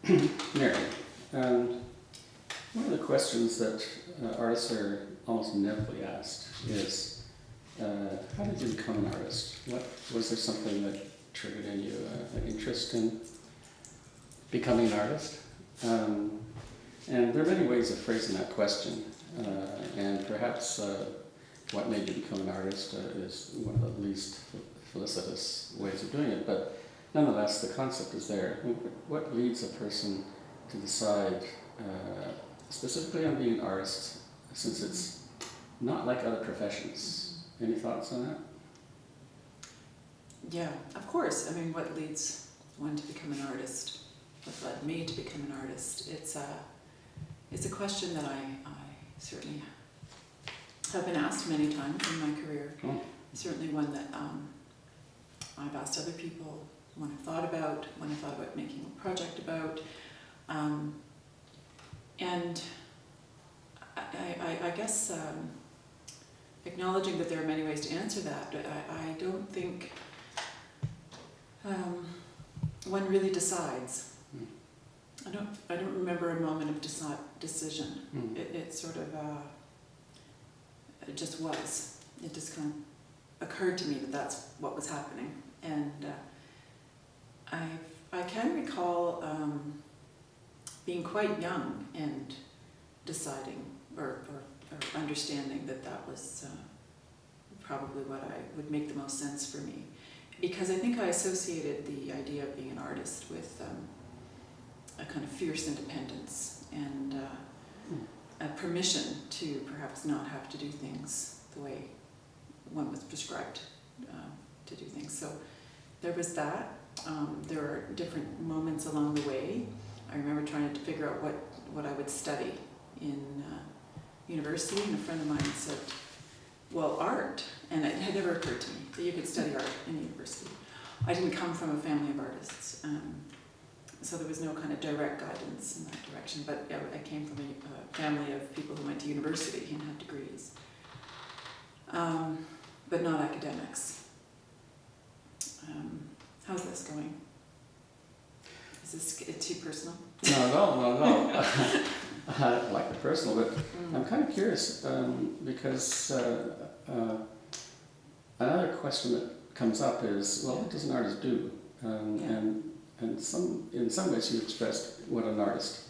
Mary, and one of the questions that artists are almost inevitably asked is, how did you become an artist? Was there something that triggered in you an interest in becoming an artist? And there are many ways of phrasing that question, and perhaps what made you become an artist is one of the least felicitous ways of doing it, but nonetheless the concept is there. What leads a person to decide specifically on being an artist, since it's not like other professions? Any thoughts on that? Yeah, of course. I mean, what leads one to become an artist? What led me to become an artist? It's a question that I certainly have been asked many times in my career. Oh. Certainly one that I've asked other people, one I've thought about, making a project about. And I guess acknowledging that there are many ways to answer that, I don't think one really decides. I don't remember a moment of decision. It sort of it just was. It just kind of occurred to me that that's what was happening, and I can recall being quite young and deciding or understanding that was probably what would make the most sense for me, because I think I associated the idea of being an artist with a kind of fierce independence and a permission to perhaps not have to do things the way one was prescribed to do things. So there was that. There were different moments along the way. I remember trying to figure out what I would study in university, and a friend of mine said, well, art. And it had never occurred to me that you could study art in university. I didn't come from a family of artists, so there was no kind of direct guidance in that direction, but I came from a family of people who went to university and had degrees, but not academics. How's this going? Is this too personal? No. I like it personal, but I'm kind of curious because another question that comes up is, well, what does an artist do? And in some ways you expressed what an artist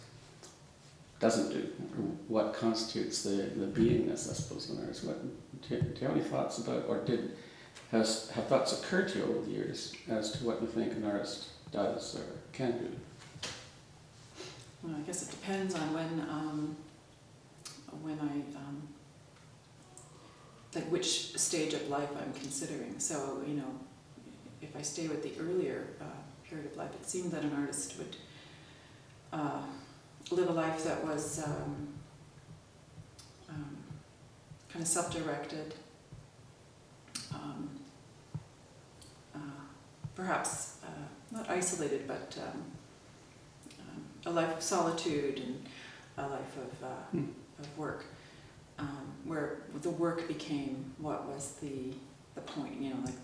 doesn't do, or what constitutes the beingness, I suppose, of an artist. Do you have any thoughts about, or have thoughts occurred to you over the years as to what you think an artist does or can do? Well, I guess it depends on like which stage of life I'm considering. So, if I stay with the earlier period of life, it seemed that an artist would live a life that was kind of self-directed, perhaps not isolated, but a life of solitude and a life of work, where the work became what was the point, like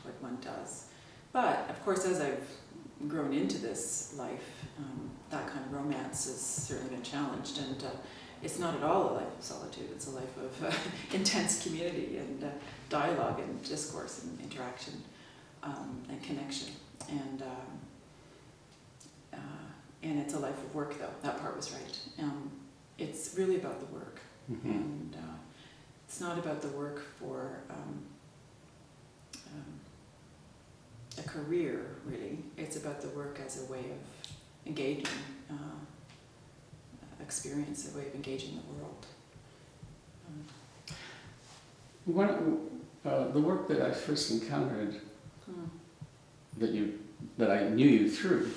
what one does. But of course, as I've grown into this life, that kind of romance has certainly been challenged, and it's not at all a life of solitude. It's a life of intense community and dialogue and discourse and interaction and connection, and it's a life of work, though. That part was right. It's really about the work, and it's not about the work for a career, really. It's about the work as a way of engaging experience, a way of engaging the world. The work that I first encountered, that I knew you through,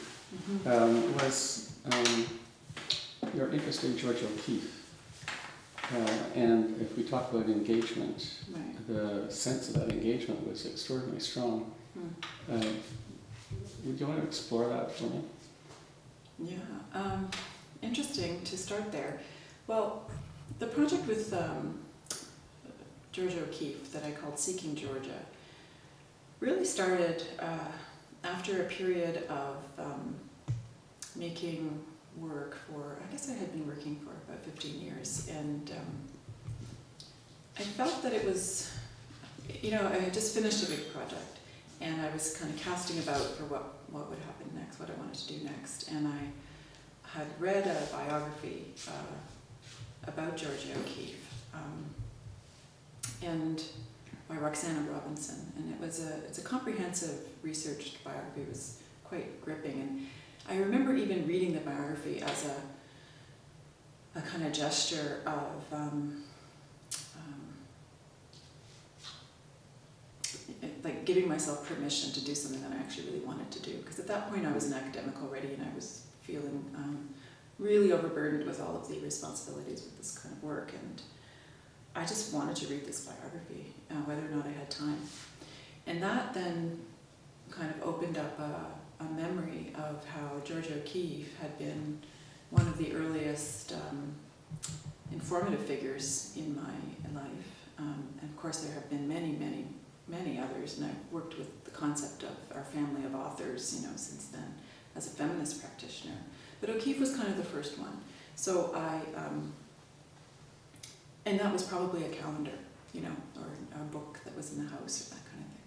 was your interest in George O'Keeffe. And if we talk about engagement, Right. the sense of that engagement was extraordinarily strong. Would you want to explore that for me? Yeah, interesting to start there. Well, the project with George O'Keeffe that I called Seeking Georgia really started after a period of making work for, I guess I had been working for about 15 years, and I felt that it was, I had just finished a big project, and I was kind of casting about for what would happen next, what I wanted to do next, and I had read a biography about Georgia O'Keeffe, and by Roxana Robinson, and it's a comprehensive researched biography. It was quite gripping, and I remember even reading the biography as a kind of gesture of like giving myself permission to do something that I actually really wanted to do, because at that point I was an academic already, and I was feeling really overburdened with all of the responsibilities with this kind of work, and I just wanted to read this biography, whether or not I had time. And that then kind of opened up a memory of how Georgia O'Keeffe had been one of the earliest informative figures in my life. And of course there have been many others, and I've worked with the concept of our family of authors, since then as a feminist practitioner. But O'Keeffe was kind of the first one. So and that was probably a calendar, or a book that was in the house or that kind of thing.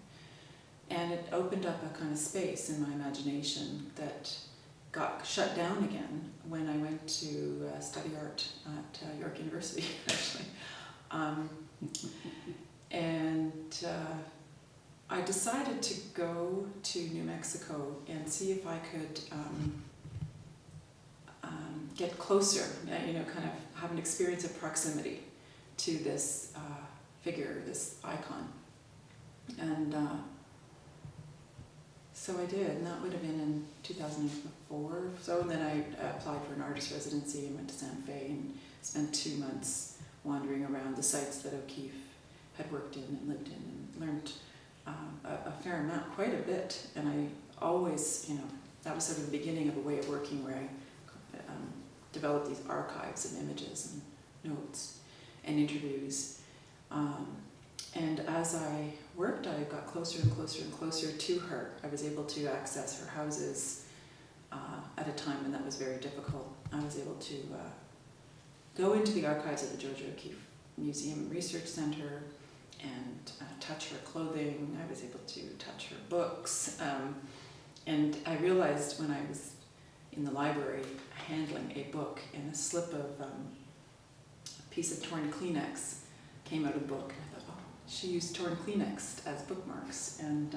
And it opened up a kind of space in my imagination that got shut down again when I went to study art at York University, actually. I decided to go to New Mexico and see if I could get closer, kind of have an experience of proximity to this figure, this icon. And so I did, and that would have been in 2004. So, and then I applied for an artist residency and went to Santa Fe and spent 2 months wandering around the sites that O'Keeffe had worked in and lived in, and learned a fair amount, quite a bit. And I always, that was sort of the beginning of a way of working where I developed these archives of images and notes and interviews. And as I worked, I got closer and closer and closer to her. I was able to access her houses at a time when that was very difficult. I was able to go into the archives of the Georgia O'Keeffe Museum and Research Center and touch her clothing. I was able to touch her books. And I realized when I was in the library handling a book, and a slip of piece of torn Kleenex came out of the book. And I thought, oh, she used torn Kleenex as bookmarks. And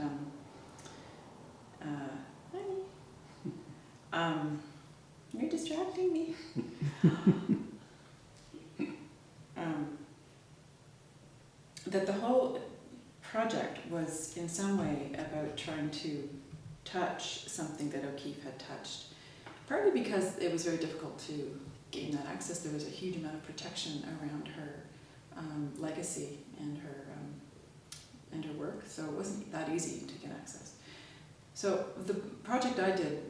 you're distracting me. That the whole project was in some way about trying to touch something that O'Keeffe had touched, partly because it was very difficult to gain that access. There was a huge amount of protection around her legacy and her work, so it wasn't that easy to get access. So the project I did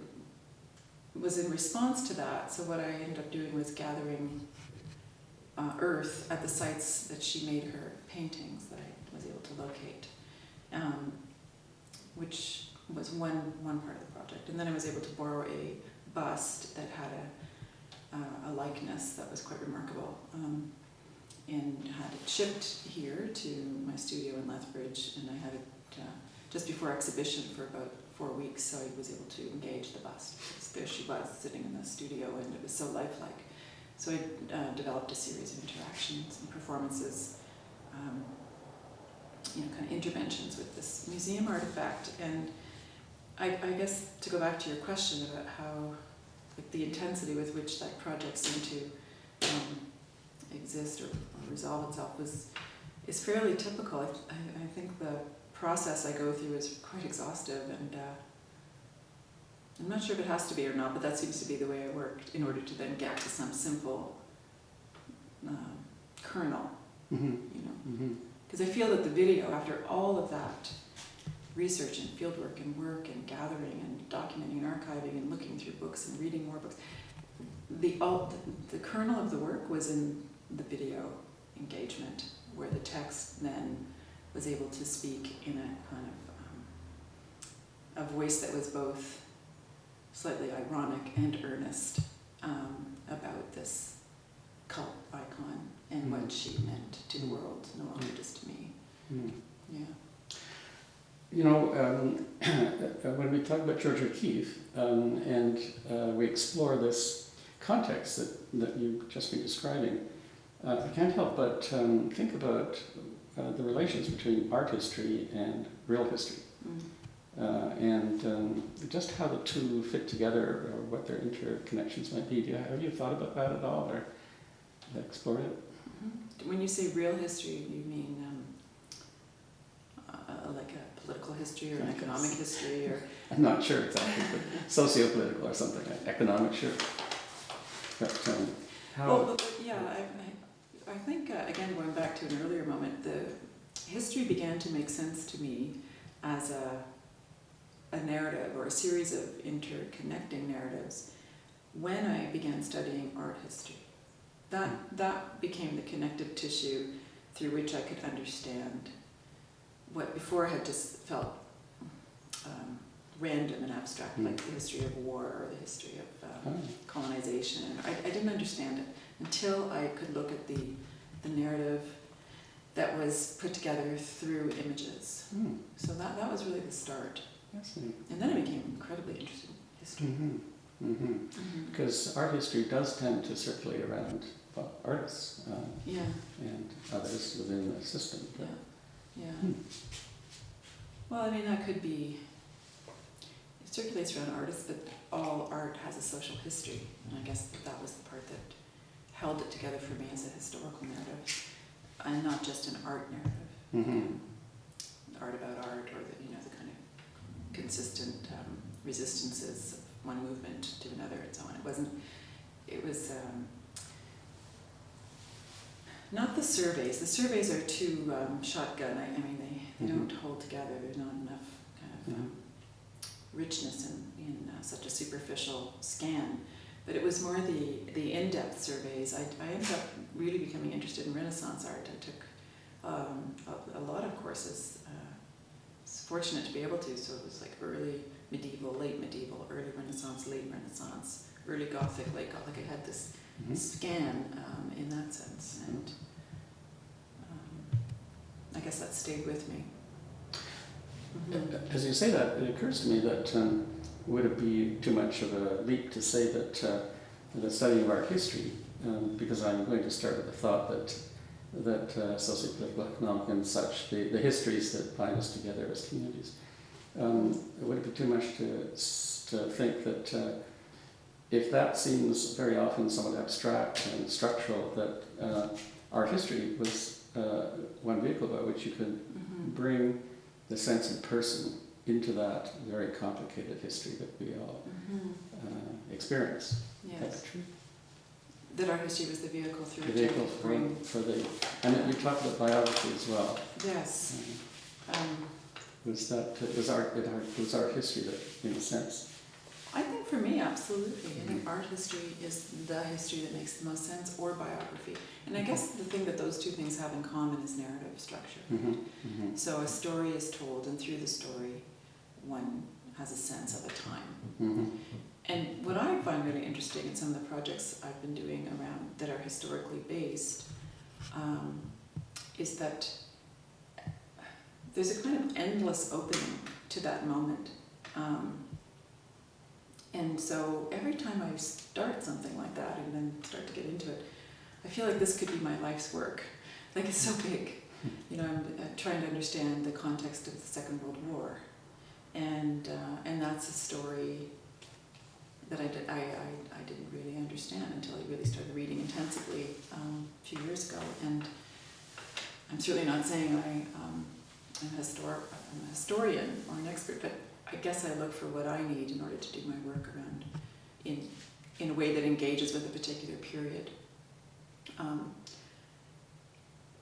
was in response to that. So what I ended up doing was gathering earth at the sites that she made her paintings that I was able to locate, which was one part of the project. And then I was able to borrow a bust that had a likeness that was quite remarkable, and had it shipped here to my studio in Lethbridge, and I had it just before exhibition for about 4 weeks, so I was able to engage the bust. There she was sitting in the studio, and it was so lifelike. So I developed a series of interactions and performances, kind of interventions with this museum artifact. And I guess to go back to your question about how the intensity with which that project seemed to exist or resolve itself is fairly typical. I think the process I go through is quite exhaustive, and I'm not sure if it has to be or not, but that seems to be the way I worked in order to then get to some simple kernel, Because I feel that the video, after all of that research and fieldwork and work and gathering and documenting and archiving and looking through books and reading more books, the kernel of the work was in the video engagement, where the text then was able to speak in a kind of a voice that was both slightly ironic and earnest about this cult icon and what she meant to the world, no longer just to me. Yeah. You know, when we talk about George O'Keeffe and we explore this context that you've just been describing, I can't help but think about the relations between art history and real history. And just how the two fit together or what their interconnections might be. Have you thought about that at all or explored it? When you say real history, you mean like a political history or an economic history? Or I'm not sure exactly, but socio-political or something, economic, sure. But how... Well, but yeah, I think, again, going back to an earlier moment, the history began to make sense to me as a narrative or a series of interconnecting narratives when I began studying art history. That became the connective tissue through which I could understand what before had just felt random and abstract, like the history of war or the history of colonization. I didn't understand it until I could look at the narrative that was put together through images. So that was really the start. And then I became incredibly interested in history. Because art history does tend to circulate around artists and others within the system. Well, I mean, that could be, it circulates around artists, but all art has a social history. And I guess that was the part that held it together for me as a historical narrative, and not just an art narrative. Art about art, or the kind of consistent resistances of one movement to another and so on. It was not the surveys. The surveys are too shotgun. I mean, they don't hold together. There's not enough kind of richness in such a superficial scan. But it was more the in-depth surveys. I ended up really becoming interested in Renaissance art. I took a lot of courses. I was fortunate to be able to. So it was like early medieval, late medieval, early Renaissance, late Renaissance, early Gothic, late Gothic. I had this scan in that sense, and I guess that stayed with me. As you say that, it occurs to me that would it be too much of a leap to say that the study of art history, because I'm going to start with the thought that socio-political, economic and such, the histories that bind us together as communities, would it be too much to think that if that seems very often somewhat abstract and structural, that art history was one vehicle by which you could bring the sense of person into that very complicated history that we all experience. Yes. Is that true? That art history was the vehicle through The which I vehicle could bring... for the... And you talked about biography as well. Yes. Was art history that, in a sense? I think for me, absolutely. I think art history is the history that makes the most sense, or biography. And I guess the thing that those two things have in common is narrative structure. So a story is told, and through the story, one has a sense of a time. And what I find really interesting in some of the projects I've been doing around that are historically based is that there's a kind of endless opening to that moment. And so every time I start something like that and then start to get into it, I feel like this could be my life's work. Like, it's so big. I'm trying to understand the context of the Second World War. And that's a story that I didn't really understand until I really started reading intensively a few years ago. And I'm certainly not saying I'm a historian or an expert, but I guess I look for what I need in order to do my work around in a way that engages with a particular period.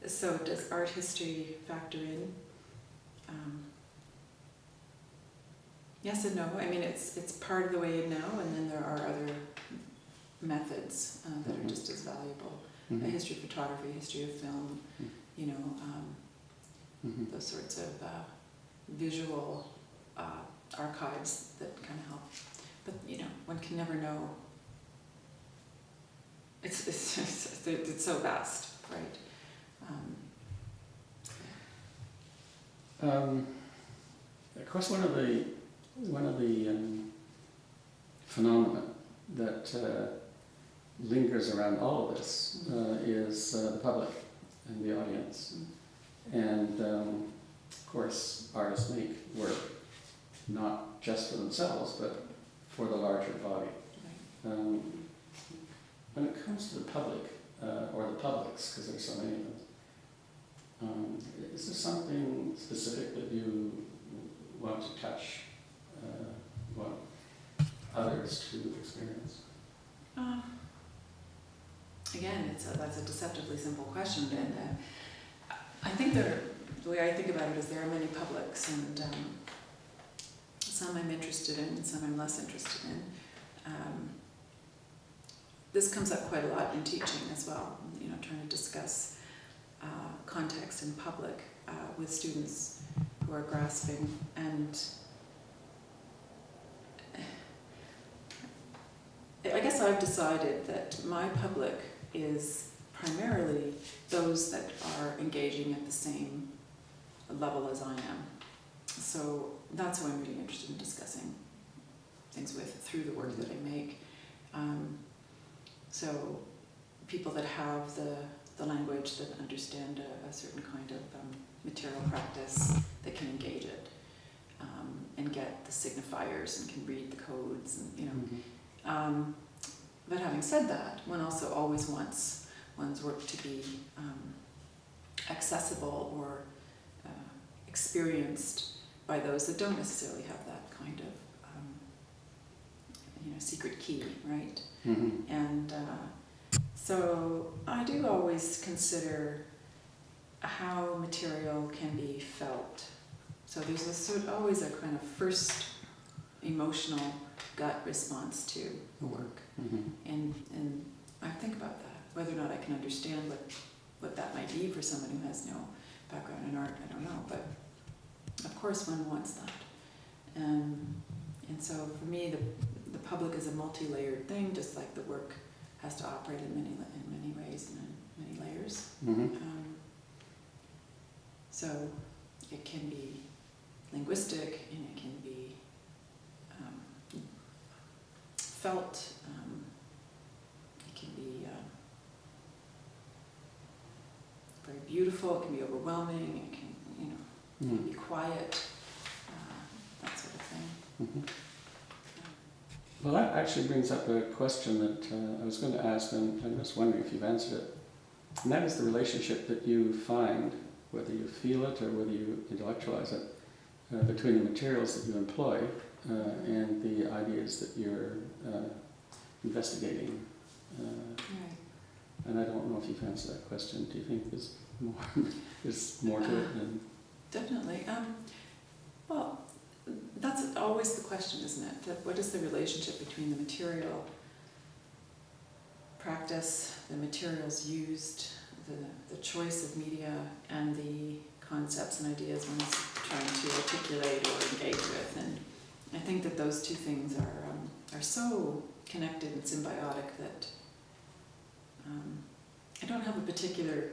So does art history factor in? Yes and no. I mean, it's part of the way in now, and then there are other methods that are just as valuable. A history of photography, history of film, those sorts of visual archives that kind of help but one can never know. It's so vast, right? Of course, one of the phenomena that lingers around all of this is the public and the audience. And of course, artists make work not just for themselves, but for the larger body. When it comes to the public, or the publics, because there's so many of them, is there something specific that you want to touch, want others to experience? Again, that's a deceptively simple question, and I think the way I think about it is there are many publics, and some I'm interested in, some I'm less interested in. This comes up quite a lot in teaching as well, trying to discuss context in public with students who are grasping. And I guess I've decided that my public is primarily those that are engaging at the same level as I am. So that's who I'm really interested in discussing things with through the work that I make. So people that have the language, that understand a certain kind of material practice, that can engage it and get the signifiers and can read the codes, and but having said that, one also always wants one's work to be accessible or experienced by those that don't necessarily have that kind of secret key, right? And so I do always consider how material can be felt. So there's always a kind of first emotional gut response to the work. And I think about that, whether or not I can understand what that might be for someone who has no background in art, I don't know, but of course one wants that. And so for me, the public is a multi-layered thing, just like the work has to operate in many ways and in many layers. So it can be linguistic, and it can be felt, it can be very beautiful, it can be overwhelming, it can be quiet, that sort of thing. Well, that actually brings up a question that I was going to ask, and I'm just wondering if you've answered it. And that is the relationship that you find, whether you feel it or whether you intellectualize it, between the materials that you employ and the ideas that you're investigating. Right. And I don't know if you've answered that question. Do you think there's more to it than... Definitely. Well, that's always the question, isn't it? That what is the relationship between the material practice, the materials used, the choice of media, and the concepts and ideas one is trying to articulate or engage with? And I think that those two things are so connected and symbiotic that I don't have a particular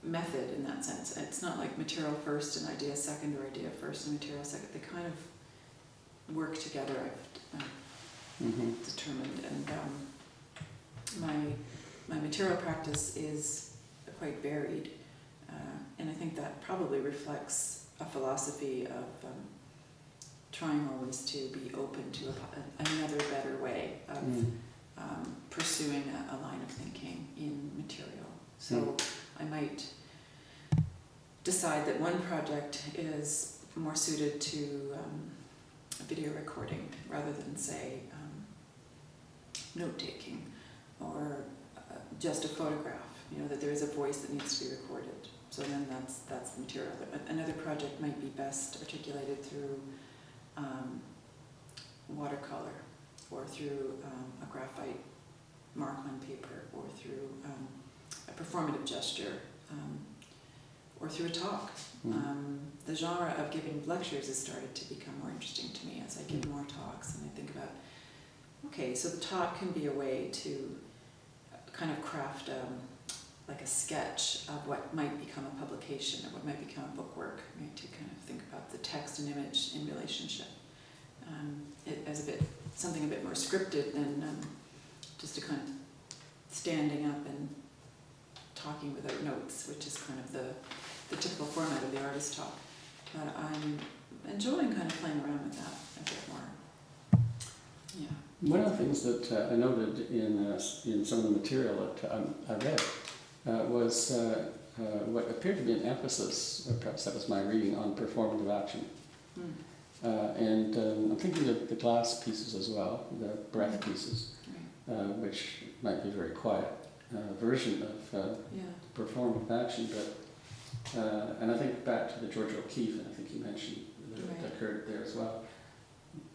method in that sense. It's not like material first and idea second, or idea first and material second. They kind of work together, I've determined. And my material practice is quite varied, and I think that probably reflects a philosophy of trying always to be open to another better way of pursuing a line of thinking in material. So I might decide that one project is more suited to a video recording rather than, say, note-taking, or just a photograph, that there is a voice that needs to be recorded. So then that's the material. Another project might be best articulated through watercolor, or through a graphite mark on paper, or through a performative gesture, or through a talk. The genre of giving lectures has started to become more interesting to me as I give more talks, and I think about okay, so the talk can be a way to kind of craft like a sketch of what might become a publication or what might become a bookwork, right? To kind of think about the text and image in relationship. It as something a bit more scripted than just a kind of standing up and talking without notes, which is kind of the typical format of the artist talk. But I'm enjoying kind of playing around with that a bit more. Yeah. One of the things that I noted in some of the material that I read was what appeared to be an emphasis, or perhaps that was my reading, on performative action. And I'm thinking of the glass pieces as well, the breath pieces, which might be a very quiet version of performative action, but and I think back to the George O'Keeffe, and I think you mentioned that occurred there as well.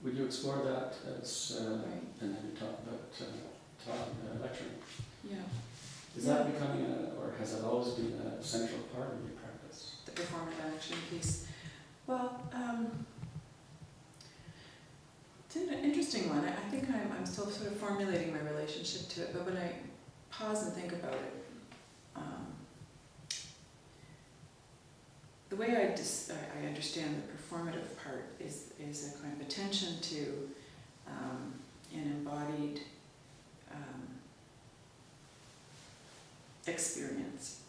Would you explore that as, and then you talk about lecturing? Yeah. Is that becoming or has it always been a central part of your practice? The performative action piece. Well, it's an interesting one. I think I'm still sort of formulating my relationship to it, but when I pause and think about it, the way I understand the performative part is a kind of attention to an embodied experience.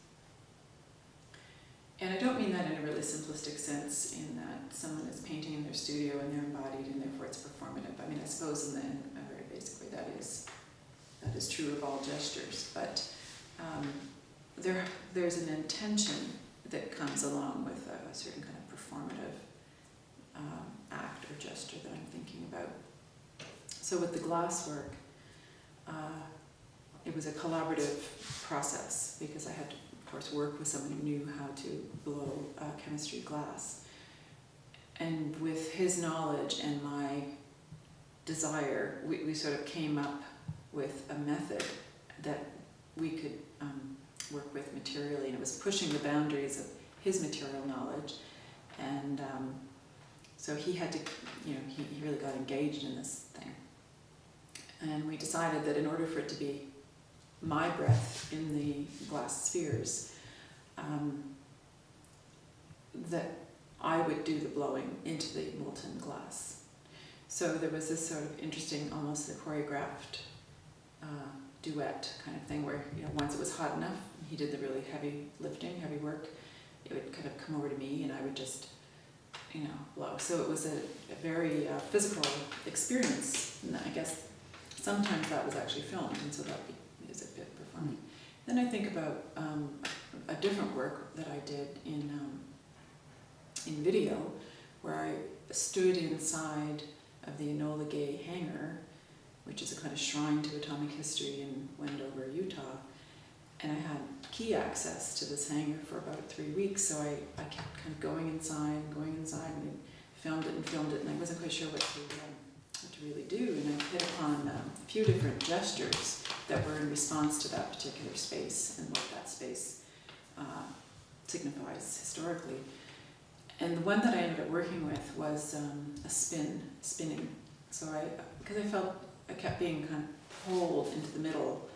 And I don't mean that in a really simplistic sense, in that someone is painting in their studio and they're embodied and therefore it's performative. I mean, I suppose in a very basic way that is true of all gestures, but there's an intention that comes along with a certain kind of performative act or gesture that I'm thinking about. So with the glass work, it was a collaborative process because I had to, of course, work with someone who knew how to blow chemistry glass. And with his knowledge and my desire, we sort of came up with a method that we could work with materially, and it was pushing the boundaries of his material knowledge. And so he had to, he really got engaged in this thing. And we decided that in order for it to be my breath in the glass spheres, that I would do the blowing into the molten glass. So there was this sort of interesting, almost a choreographed duet kind of thing where, once it was hot enough, he did the really heavy lifting, heavy work, it would kind of come over to me and I would just, blow. So it was a very physical experience, and I guess sometimes that was actually filmed, and so that is a bit performing. Then I think about a different work that I did in video, where I stood inside of the Enola Gay hangar, which is a kind of shrine to atomic history in Wendover, Utah, and I had key access to this hangar for about 3 weeks, so I kept kind of going inside, and I filmed it, and I wasn't quite sure what to really do, and I hit upon a few different gestures that were in response to that particular space and what that space signifies historically. And the one that I ended up working with was a spinning. So because I felt I kept being kind of pulled into the middle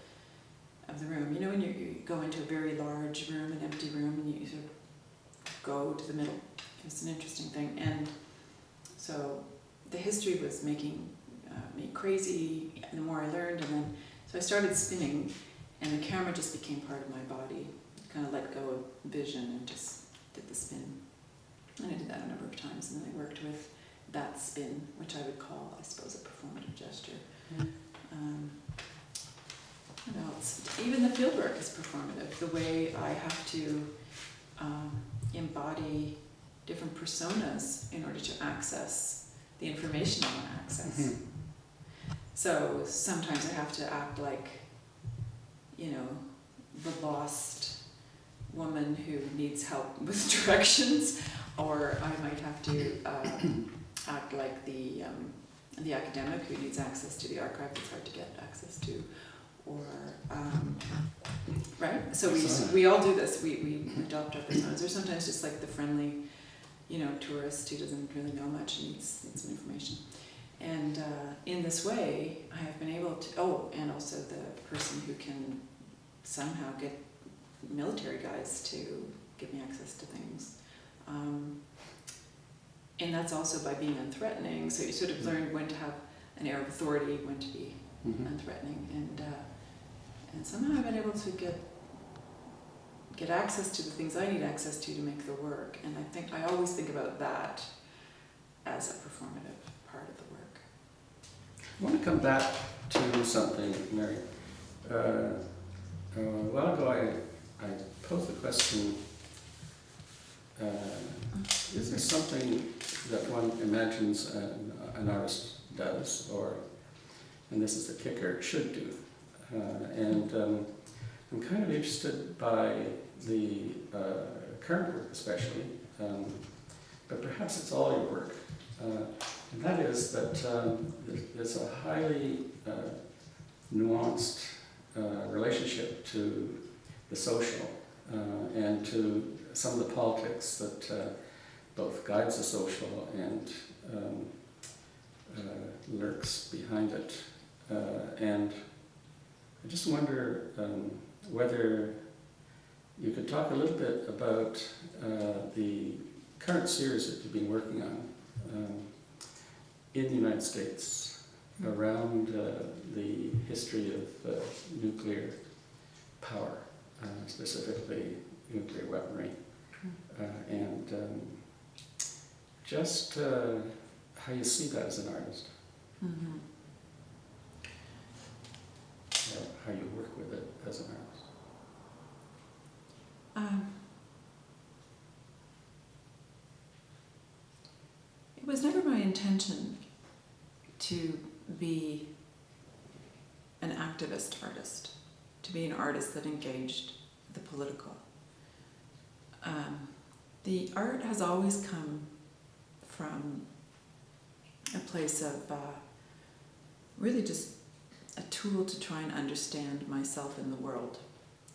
of the room. When you go into a very large room, an empty room, and you sort of go to the middle. It's an interesting thing. And so the history was making me crazy, and the more I learned, so I started spinning, and the camera just became part of my body. Kind of let go of vision and just did the spin. And I did that a number of times, and then I worked with that spin, which I would call, I suppose, a performative gesture. What else? Even the fieldwork is performative. The way I have to embody different personas in order to access the information I want to access. So sometimes I have to act like, the lost woman who needs help with directions, or I might have to act like the academic who needs access to the archive that's hard to get access to, or right. So we all do this. We adopt our personas, or sometimes just like the friendly, tourist who doesn't really know much and needs some information. And in this way, I have been able to, and also the person who can somehow get military guys to give me access to things. And that's also by being unthreatening. So you sort of learn when to have an air of authority, when to be unthreatening. And somehow I've been able to get access to the things I need access to make the work. And I always think about that as a performative part of the work. I want to come back to something, Mary. A while ago I posed the question, is there something that one imagines an artist does, and this is the kicker, should do? I'm kind of interested by the current work especially, but perhaps it's all your work. And that is that there's a highly nuanced relationship to the social and to some of the politics that both guides the social and lurks behind it. And I just wonder whether you could talk a little bit about the current series that you've been working on in the United States around the history of nuclear power, specifically nuclear weaponry, and just how you see that as an artist, or how you work with it as an artist. It was never my intention to be an activist artist, to be an artist that engaged the political. The art has always come from a place of really just a tool to try and understand myself in the world,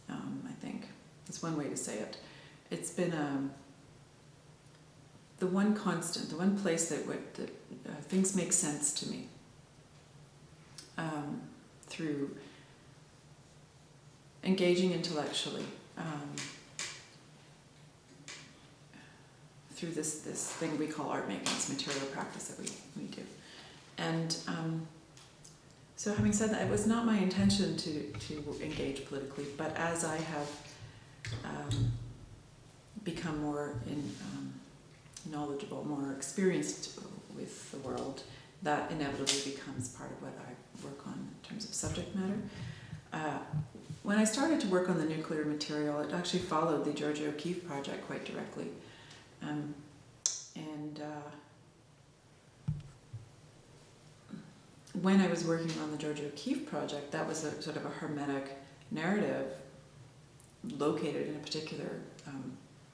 I think. That's one way to say it. It's been the one constant, the one place that things make sense to me through engaging intellectually, through this thing we call art making, this material practice that we do. And so having said that, it was not my intention to engage politically, but as I have become more knowledgeable, more experienced with the world, that inevitably becomes part of what I work on in terms of subject matter. When I started to work on the nuclear material, it actually followed the Georgia O'Keeffe project quite directly. When I was working on the Georgia O'Keeffe project, that was a sort of a hermetic narrative located in a particular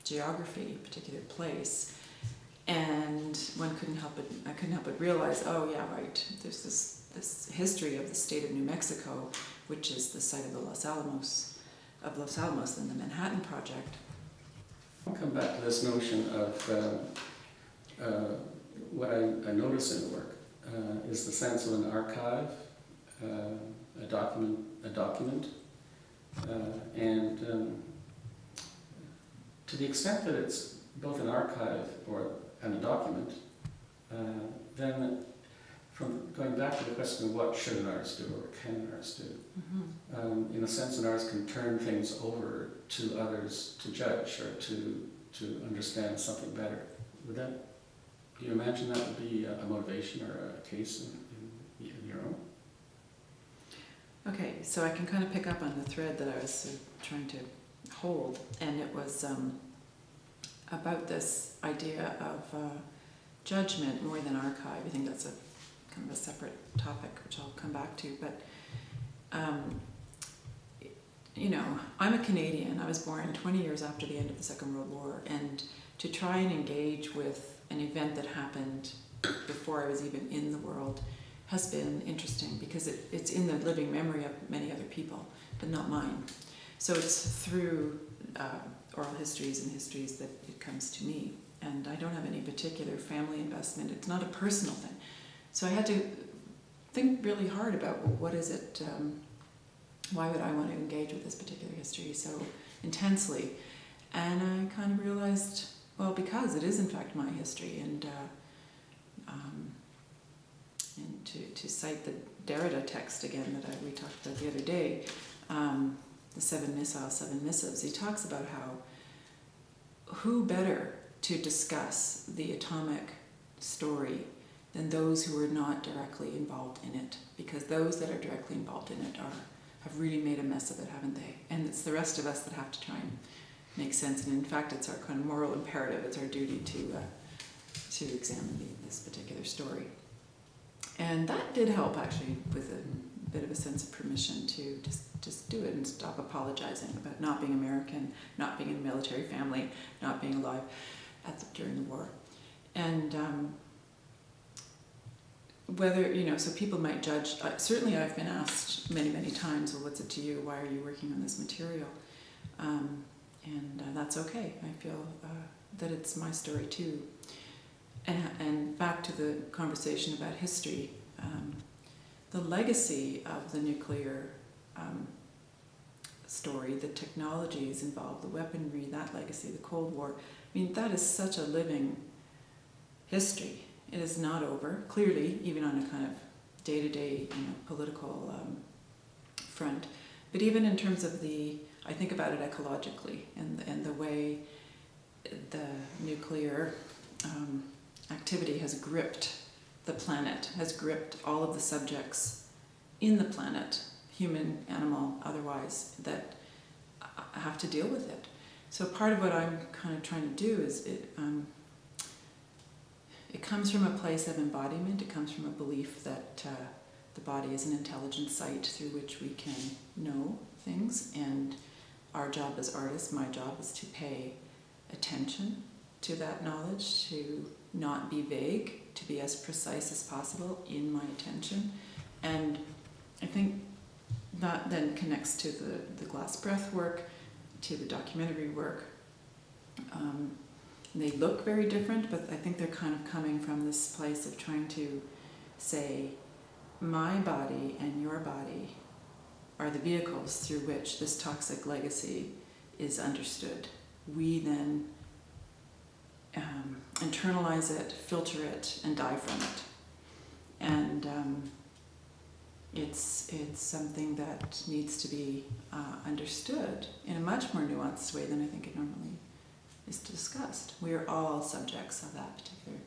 geography, a particular place. And I couldn't help but realize, oh yeah, right, there's this history of the state of New Mexico, which is the site of the Los Alamos and the Manhattan Project. I'll come back to this notion of what I notice in the work is the sense of an archive, a document, and to the extent that it's both an archive and a document, then from going back to the question of what should an artist do or can an artist do, in a sense an artist can turn things over to others to judge or to understand something better. Do you imagine that would be a motivation or a case in your own? Okay, so I can kind of pick up on the thread that I was trying to hold, and it was about this idea of judgment more than archive. I think that's a kind of a separate topic, which I'll come back to, but I'm a Canadian. I was born 20 years after the end of the Second World War, and to try and engage with an event that happened before I was even in the world has been interesting because it's in the living memory of many other people, but not mine. So it's through oral histories and histories that it comes to me. And I don't have any particular family investment. It's not a personal thing. So I had to think really hard about, well, what is it, why would I want to engage with this particular history so intensely? And I kind of realized, well, because it is in fact my history, and to cite the Derrida text again that we talked about the other day, the seven missives, he talks about how who better to discuss the atomic story than those who are not directly involved in it, because those that are directly involved in it have really made a mess of it, haven't they? And it's the rest of us that have to try and make sense. And in fact, it's our kind of moral imperative. It's our duty to examine this particular story. And that did help, actually, with a bit of a sense of permission to just do it and stop apologizing about not being American, not being in a military family, not being alive during the war. And whether, so people might judge, certainly I've been asked many, many times, well, what's it to you? Why are you working on this material? And that's okay. I feel that it's my story too. And back to the conversation about history, the legacy of the nuclear story, the technologies involved, the weaponry, that legacy, the Cold War, I mean, that is such a living history. It is not over, clearly, even on a kind of day-to-day, political front. But even in terms of I think about it ecologically, and the way the nuclear activity has gripped the planet, has gripped all of the subjects in the planet, human, animal, otherwise, that have to deal with it. So part of what I'm kind of trying to do is it comes from a place of embodiment. It comes from a belief that the body is an intelligent site through which we can know things, and our job as artists, my job, is to pay attention to that knowledge, to not be vague, to be as precise as possible in my attention. And I think that then connects to the glass breath work, to the documentary work. They look very different, but I think they're kind of coming from this place of trying to say, my body and your body are the vehicles through which this toxic legacy is understood. We then internalize it, filter it, and die from it. And it's something that needs to be understood in a much more nuanced way than I think it normally is discussed. We are all subjects of that particular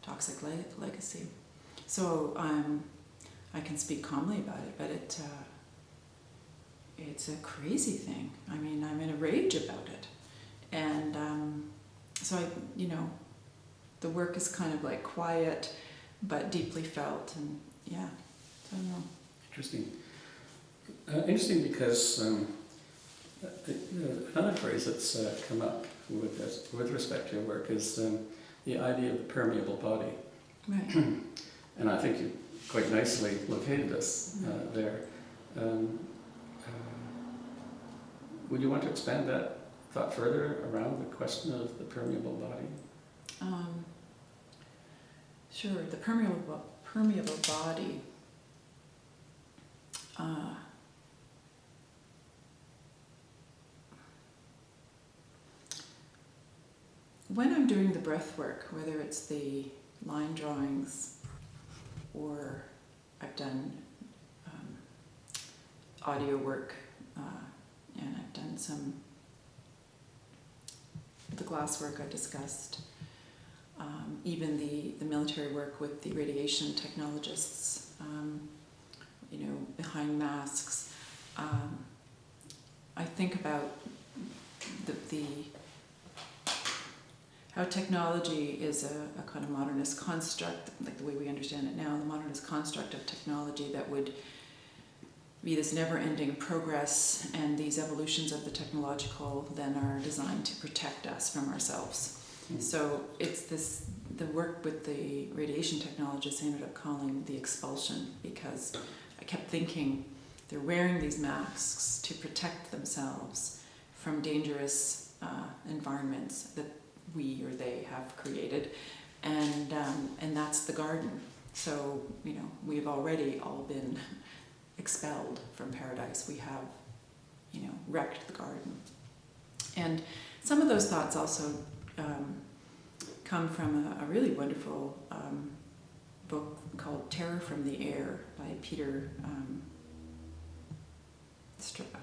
toxic legacy. So I can speak calmly about it, but it's a crazy thing. I mean, I'm in a rage about it. And so the work is kind of like quiet, but deeply felt, and yeah, I don't know. Interesting. Interesting because another phrase that's come up with respect to your work is the idea of the permeable body. Right. And I think you quite nicely located us there. Would you want to expand that thought further around the question of the permeable body? Sure. The permeable body. When I'm doing the breath work, whether it's the line drawings or I've done audio work and I've done some the glass work I discussed, even the military work with the radiation technologists, behind masks. I think about the how technology is a kind of modernist construct, like the way we understand it now, the modernist construct of technology that would be this never-ending progress, and these evolutions of the technological then are designed to protect us from ourselves. So it's the work with the radiation technologists I ended up calling the expulsion, because I kept thinking they're wearing these masks to protect themselves from dangerous environments that we or they have created, and that's the garden. So, we've already all been expelled from paradise. We have, wrecked the garden. And some of those thoughts also come from a really wonderful book called Terror from the Air by Peter, what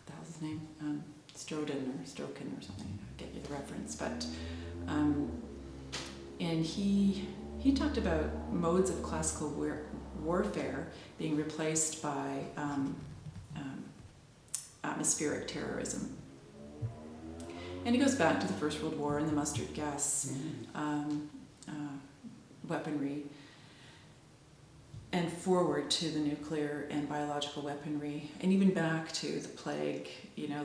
the hell's his name? Stroken or something. I'll get you the reference. But, and he talked about modes of classical warfare being replaced by atmospheric terrorism. And he goes back to the First World War and the mustard gas weaponry, and forward to the nuclear and biological weaponry, and even back to the plague,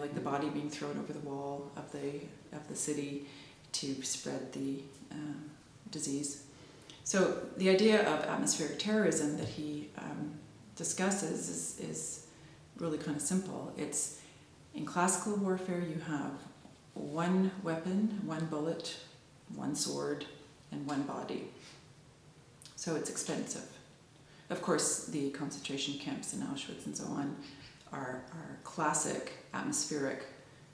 like the body being thrown over the wall of the city to spread the disease. So the idea of atmospheric terrorism that he discusses is really kind of simple. It's in classical warfare you have one weapon, one bullet, one sword, and one body. So it's expensive. Of course, the concentration camps in Auschwitz and so on are classic atmospheric,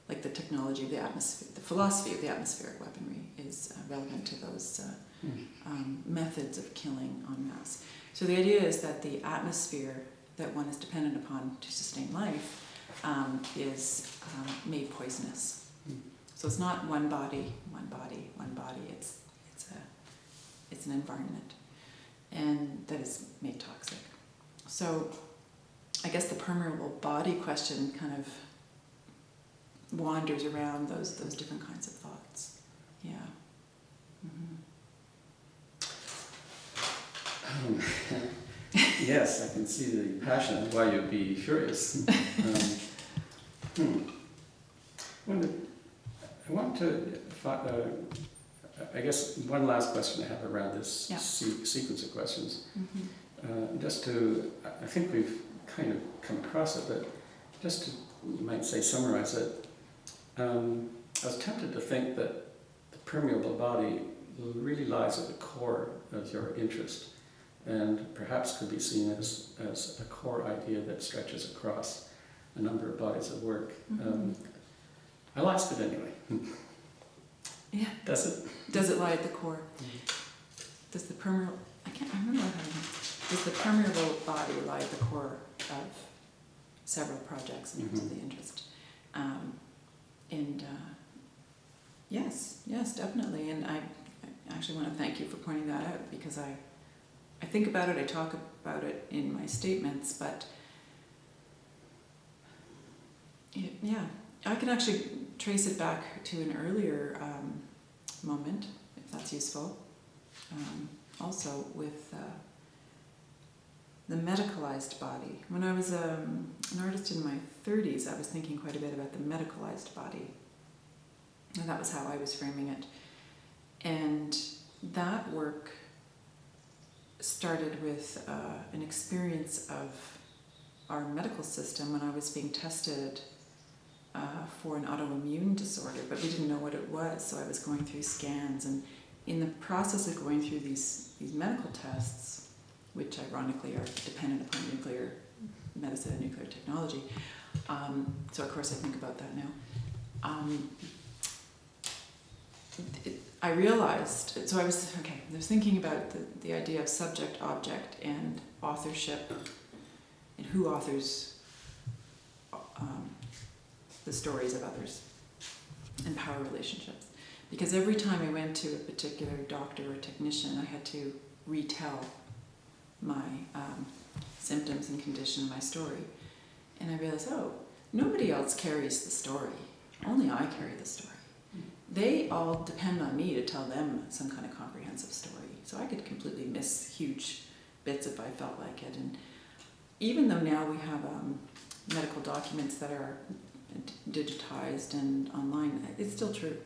like the technology of the atmosphere, the philosophy of the atmospheric weaponry is relevant to those methods of killing en masse. So the idea is that the atmosphere that one is dependent upon to sustain life is made poisonous. So it's not one body, one body, one body. It's an environment, and that is made toxic. So I guess the permeable body question kind of wanders around those different kinds of thoughts. Yeah. Yes, I can see the passion of why you'd be furious. I want to, I guess one last question I have around this sequence of questions. Just to, I think we've kind of come across it, but just to, you might say, summarize it. I was tempted to think that the permeable body really lies at the core of your interest, and perhaps could be seen as a core idea that stretches across a number of bodies of work. I'll ask it anyway. Yeah. Does it? Does it lie at the core? Does the permeable, I remember how does the permeable body lie at the core of several projects in terms of the interest? Yes, definitely. And I actually want to thank you for pointing that out, because I think about it, I talk about it in my statements, but yeah, I can actually trace it back to an earlier moment, if that's useful. Also with the medicalized body. When I was an artist in my 30s, I was thinking quite a bit about the medicalized body. And that was how I was framing it. And that work started with an experience of our medical system when I was being tested for an autoimmune disorder, but we didn't know what it was, so I was going through scans, and in the process of going through these medical tests, which ironically are dependent upon nuclear medicine and nuclear technology, so of course I think about that now, I realized, so I was thinking about the idea of subject, object, and authorship, and who authors the stories of others, and power relationships. Because every time I went to a particular doctor or technician, I had to retell my symptoms and condition, my story. And I realized, nobody else carries the story. Only I carry the story. They all depend on me to tell them some kind of comprehensive story. So I could completely miss huge bits if I felt like it. And even though now we have medical documents that are digitized and online, it's still true.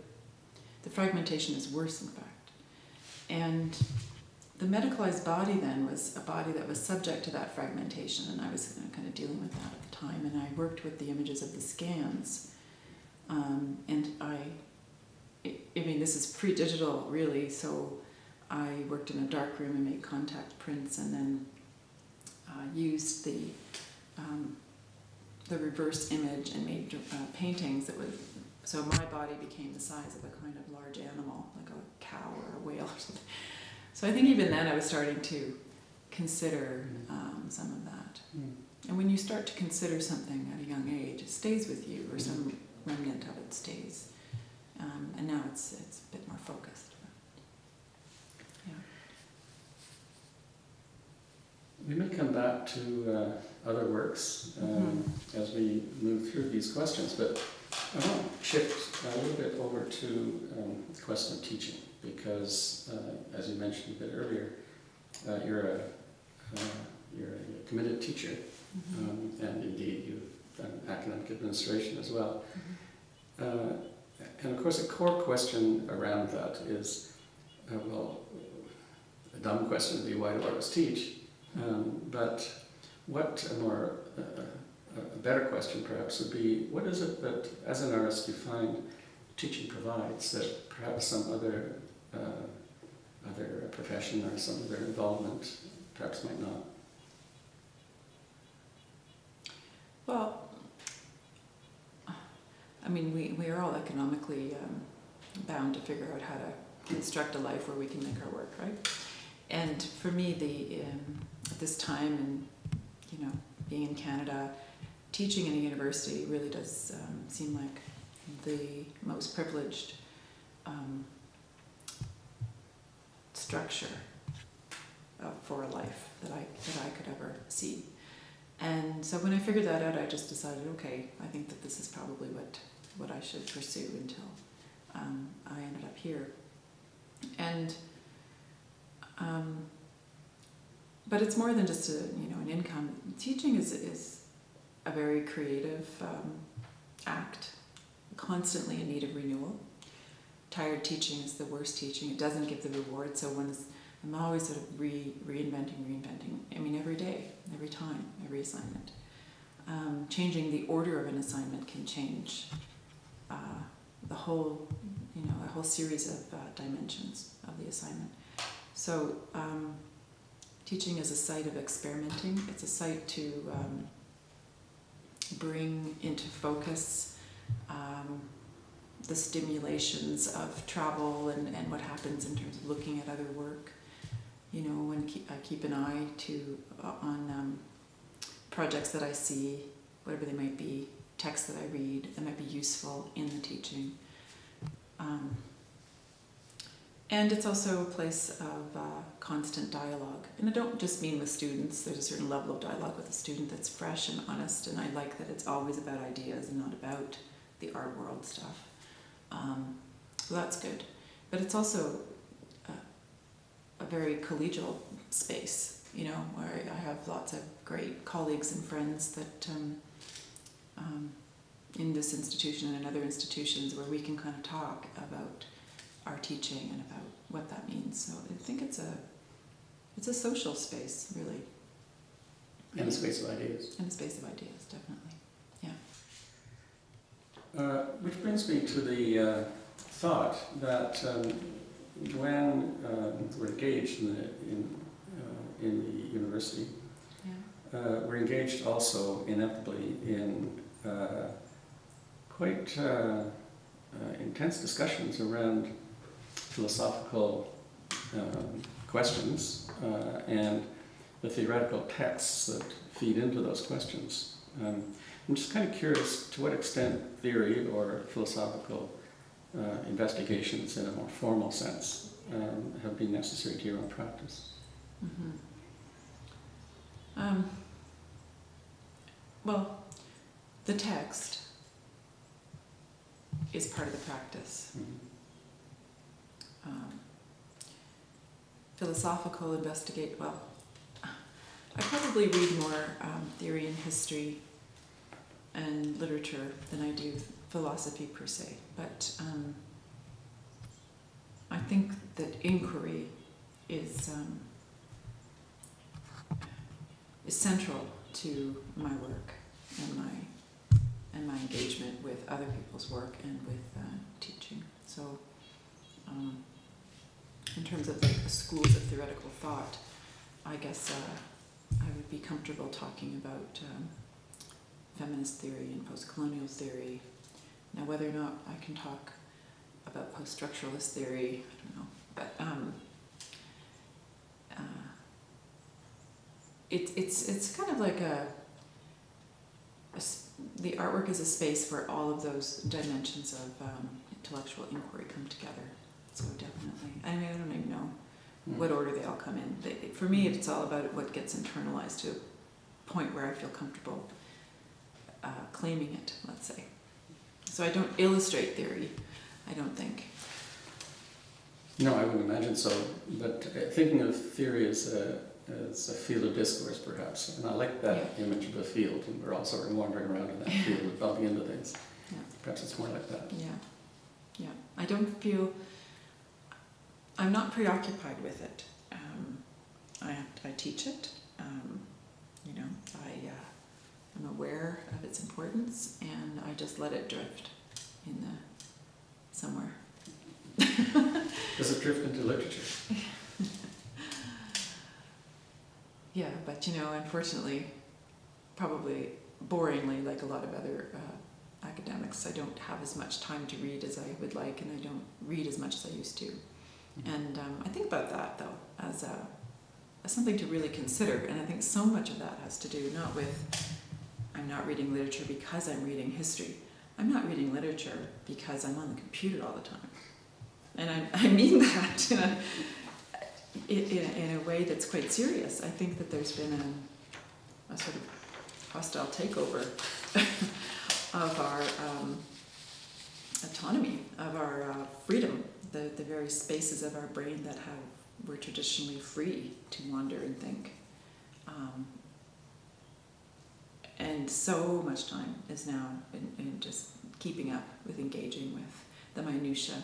The fragmentation is worse, in fact. And the medicalized body then was a body that was subject to that fragmentation, and I was kind of dealing with that at the time, and I worked with the images of the scans. And I mean, this is pre-digital, really, so I worked in a dark room and made contact prints, and then used the reverse image and made paintings that would, so my body became the size of a kind of large animal, like a cow or a whale or something. So I think even then I was starting to consider some of that. And when you start to consider something at a young age, it stays with you, or some remnant of it stays. And now it's a bit more focused. Yeah. We may come back to other works as we move through these questions, but I want to shift a little bit over to the question of teaching, because as you mentioned a bit earlier, you're a committed teacher, and indeed you've done academic administration as well. And of course, a core question around that is, well, a dumb question would be, why do artists teach? But what a better question perhaps would be, what is it that, as an artist, you find teaching provides that perhaps some other profession or some other involvement perhaps might not? Well, I mean, we are all economically bound to figure out how to construct a life where we can make our work, right? And for me, at this time, and being in Canada, teaching in a university really does seem like the most privileged structure for a life that I could ever see. And so when I figured that out, I just decided, okay, I think that this is probably what I should pursue until I ended up here. And but it's more than just an income. Teaching is a very creative act, constantly in need of renewal. Tired teaching is the worst teaching. It doesn't give the reward. So I'm always sort of reinventing. I mean, every day, every time, every assignment. Changing the order of an assignment can change a whole series of dimensions of the assignment. So teaching is a site of experimenting. It's a site to bring into focus the stimulations of travel and what happens in terms of looking at other work. When I keep an eye on projects that I see, whatever they might be, texts that I read that might be useful in the teaching. And it's also a place of constant dialogue. And I don't just mean with students. There's a certain level of dialogue with a student that's fresh and honest, and I like that it's always about ideas and not about the art world stuff. So that's good. But it's also a very collegial space, where I have lots of great colleagues and friends that in this institution and in other institutions where we can kind of talk about our teaching and about what that means. So I think it's a social space, really. And a space of ideas. And a space of ideas, definitely. Yeah. Which brings me to the thought that when we're engaged in the university, we're engaged also inevitably in quite intense discussions around philosophical questions and the theoretical texts that feed into those questions. I'm just kind of curious to what extent theory or philosophical investigations in a more formal sense have been necessary to your own practice. Well, the text is part of the practice. Philosophical well, I probably read more theory and history and literature than I do philosophy per se, but I think that inquiry is central to my work and my engagement with other people's work and with teaching. So in terms of like the schools of theoretical thought, I guess I would be comfortable talking about feminist theory and post-colonial theory. Now, whether or not I can talk about post-structuralist theory, I don't know. But it's kind of like the artwork is a space where all of those dimensions of intellectual inquiry come together. So definitely, I mean, I don't even know what order they all come in. For me, it's all about what gets internalized to a point where I feel comfortable claiming it, let's say. So I don't illustrate theory, I don't think. No, I wouldn't imagine so. But thinking of theory as a field of discourse, perhaps, and I like that image of a field, and we're all sort of wandering around in that field and bumping into things. Yeah. Perhaps it's more like that. Yeah. I don't feel. I'm not preoccupied with it. I teach it. I'm aware of its importance, and I just let it drift in somewhere. Does it drift into literature? Yeah, but unfortunately, probably boringly, like a lot of other academics, I don't have as much time to read as I would like, and I don't read as much as I used to. Mm-hmm. And I think about that, though, as something to really consider, and I think so much of that has to do not with I'm not reading literature because I'm reading history. I'm not reading literature because I'm on the computer all the time. And I mean that in a way that's quite serious. I think that there's been a sort of hostile takeover of our autonomy, of our freedom, the very spaces of our brain that were traditionally free to wander and think. And so much time is now in just keeping up with engaging with the minutiae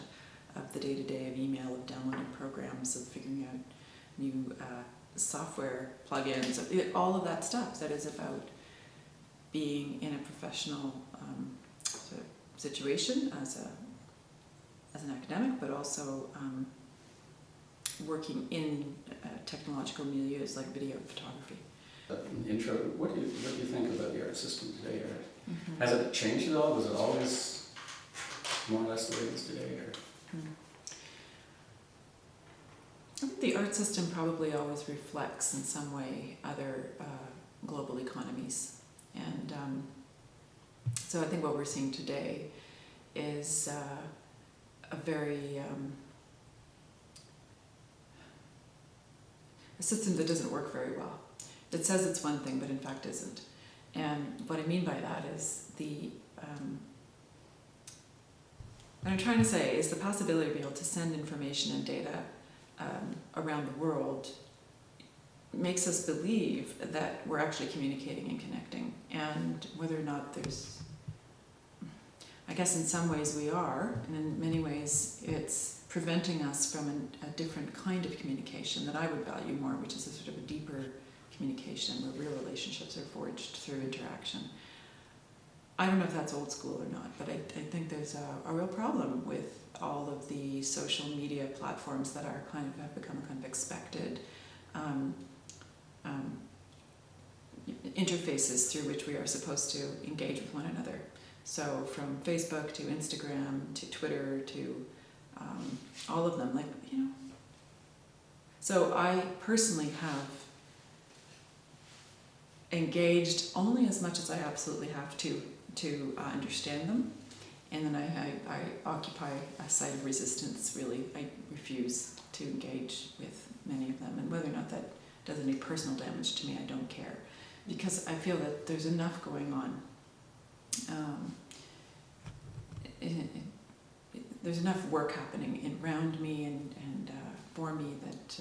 of the day-to-day of email, of downloading programs, of figuring out new software plugins, all of that stuff that is about being in a professional sort of situation as an academic, but also working in technological milieus like video and photography. Intro. What do you think about the art system today? Or Mm-hmm. has it changed at all? Was it always more or less the way it is today? Or? I think the art system probably always reflects in some way other global economies. And so I think what we're seeing today is a very a system that doesn't work very well. It says it's one thing, but in fact isn't. And what I mean by that is what I'm trying to say is the possibility to be able to send information and data around the world makes us believe that we're actually communicating and connecting. And whether or not I guess in some ways we are, and in many ways it's preventing us from a different kind of communication that I would value more, which is a sort of a deeper communication where real relationships are forged through interaction. I don't know if that's old school or not, but I think there's a real problem with all of the social media platforms that are have become a kind of expected interfaces through which we are supposed to engage with one another. So from Facebook to Instagram to Twitter to all of them, So I personally have engaged only as much as I absolutely have to understand them, and then I occupy a side of resistance, really. I refuse to engage with many of them, and whether or not that does any personal damage to me, I don't care, because I feel that there's enough going on. There's enough work happening around me and for me that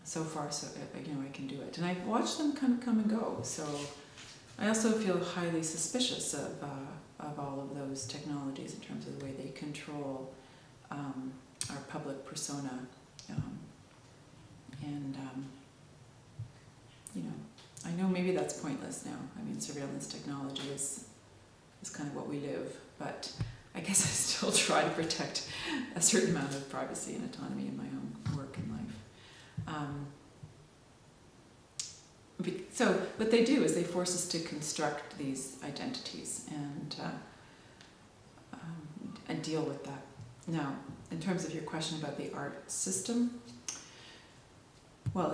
so far, I can do it. And I've watched them come and go. So I also feel highly suspicious of all of those technologies in terms of the way they control our public persona. I know maybe that's pointless now. I mean, surveillance technology is kind of what we live, but I guess I still try to protect a certain amount of privacy and autonomy in my own work and life. So what they do is they force us to construct these identities and deal with that. Now, in terms of your question about the art system, well,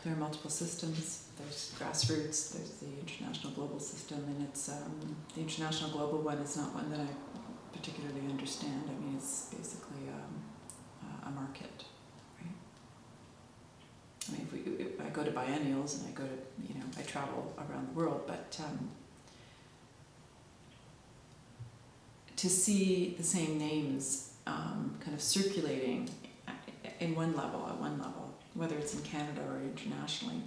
there are multiple systems. There's grassroots, there's the international global system, and it's the international global one is not one that I particularly understand. I mean, it's basically a market, right? I mean, if I go to biennials and I go to, I travel around the world, but to see the same names kind of circulating at one level, whether it's in Canada or internationally,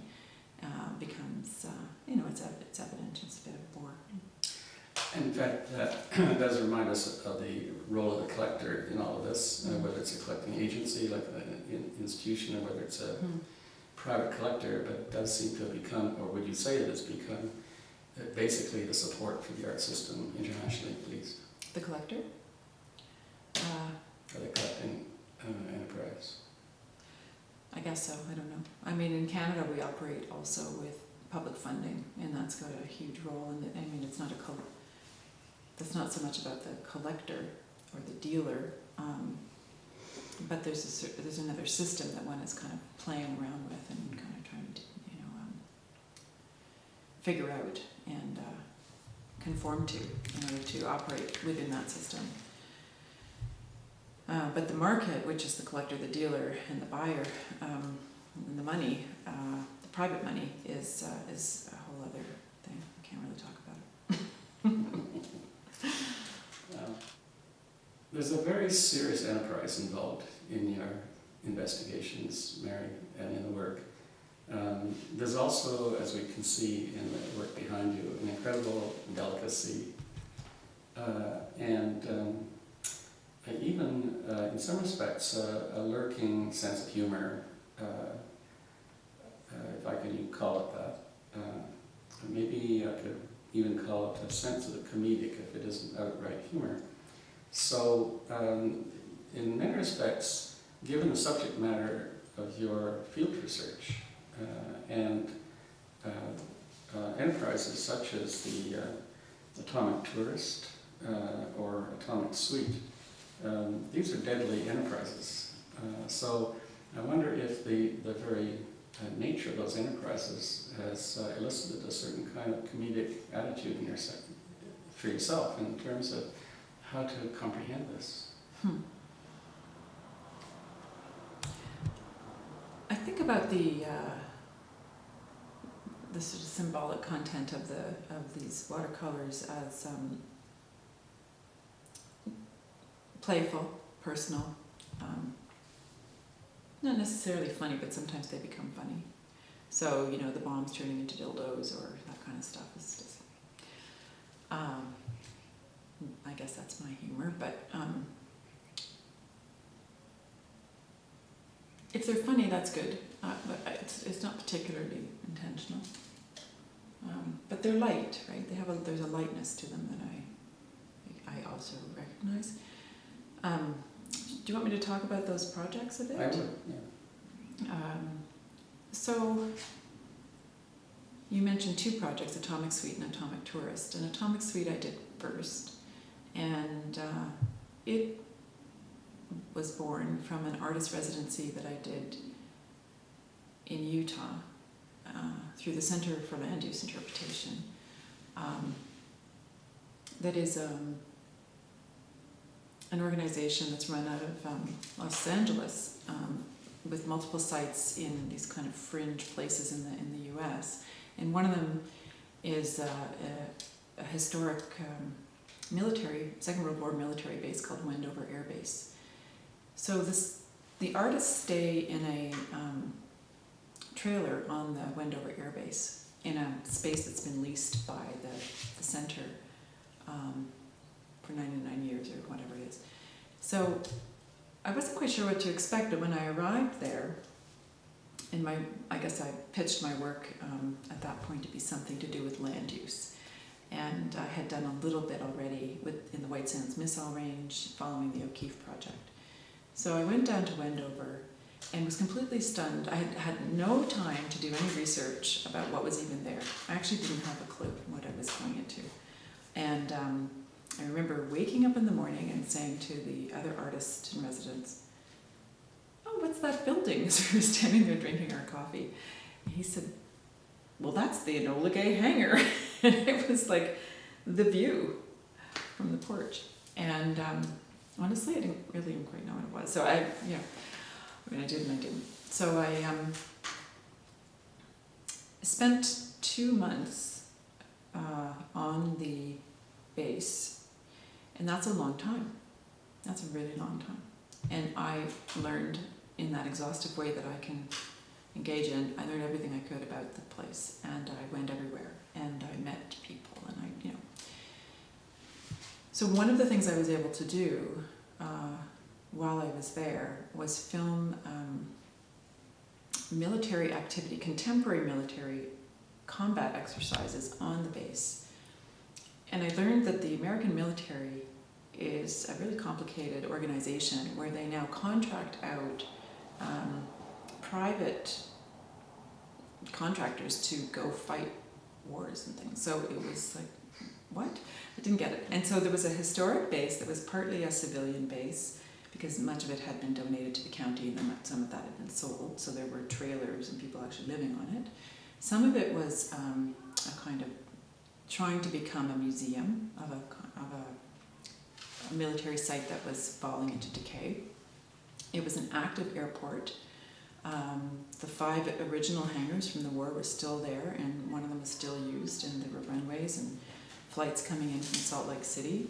becomes, it's evident. It's a bit of a bore. In fact, that does remind us of the role of the collector in all of this, whether it's a collecting agency like an institution or whether it's a private collector, but it does seem to have become, or would you say that it's become, basically the support for the art system internationally, at least? The collector? Or the collecting enterprise? I guess so, I don't know. I mean, in Canada we operate also with public funding, and that's got a huge role in it. I mean, it's not that's not so much about the collector or the dealer, but there's another system that one is kind of playing around with and kind of trying to, figure out and conform to in order to operate within that system. But the market, which is the collector, the dealer, and the buyer, and the money, the private money, is a whole other thing. I can't really talk about it. There's a very serious enterprise involved in your investigations, Mary, and in the work. There's also, as we can see in the work behind you, an incredible delicacy and even, in some respects, a lurking sense of humor, if I can call it that. Maybe I could even call it a sense of the comedic if it isn't outright humor. So, in many respects, given the subject matter of your field research and enterprises such as the Atomic Tourist or Atomic Suite, these are deadly enterprises. So I wonder if the very nature of those enterprises has elicited a certain kind of comedic attitude in for yourself in terms of how to comprehend this. I think about the sort of symbolic content of these watercolors as playful, personal, not necessarily funny, but sometimes they become funny. So, the bombs turning into dildos or that kind of stuff is just, I guess that's my humor, but if they're funny, that's good, but it's not particularly intentional. But they're light, right? There's a lightness to them that I also recognize. Do you want me to talk about those projects a bit? I would, yeah. So you mentioned two projects, Atomic Suite and Atomic Tourist. And Atomic Suite I did first, and it was born from an artist residency that I did in Utah through the Center for Land Use Interpretation. That is an organization that's run out of Los Angeles with multiple sites in these kind of fringe places in the U.S. And one of them is a historic Second World War military base called Wendover Air Base. So the artists stay in a trailer on the Wendover Air Base in a space that's been leased by the center for 99 years or whatever it is. So I wasn't quite sure what to expect, but when I arrived there, I guess I pitched my work at that point to be something to do with land use. And I had done a little bit already in the White Sands Missile Range following the O'Keeffe project. So I went down to Wendover and was completely stunned. I had no time to do any research about what was even there. I actually didn't have a clue what I was going into. And I remember waking up in the morning and saying to the other artist in residence, "Oh, what's that building?" As we were standing there drinking our coffee. And he said, "Well, that's the Enola Gay hangar." And it was like the view from the porch. And honestly, I didn't really even quite know what it was. So I did and I didn't. So I spent 2 months on the base, and that's a long time. That's a really long time. And I learned in that exhaustive way that I can engage in, I learned everything I could about the place, and I went everywhere, and I met people, and So one of the things I was able to do while I was there was film military activity, contemporary military combat exercises on the base. And I learned that the American military is a really complicated organization where they now contract out private contractors to go fight wars and things. So it was like, what? I didn't get it. And so there was a historic base that was partly a civilian base because much of it had been donated to the county and then some of that had been sold. So there were trailers and people actually living on it. Some of it was a kind of trying to become a museum of a military site that was falling into decay. It was an active airport. The 5 original hangars from the war were still there, and one of them was still used, and there were runways and flights coming in from Salt Lake City.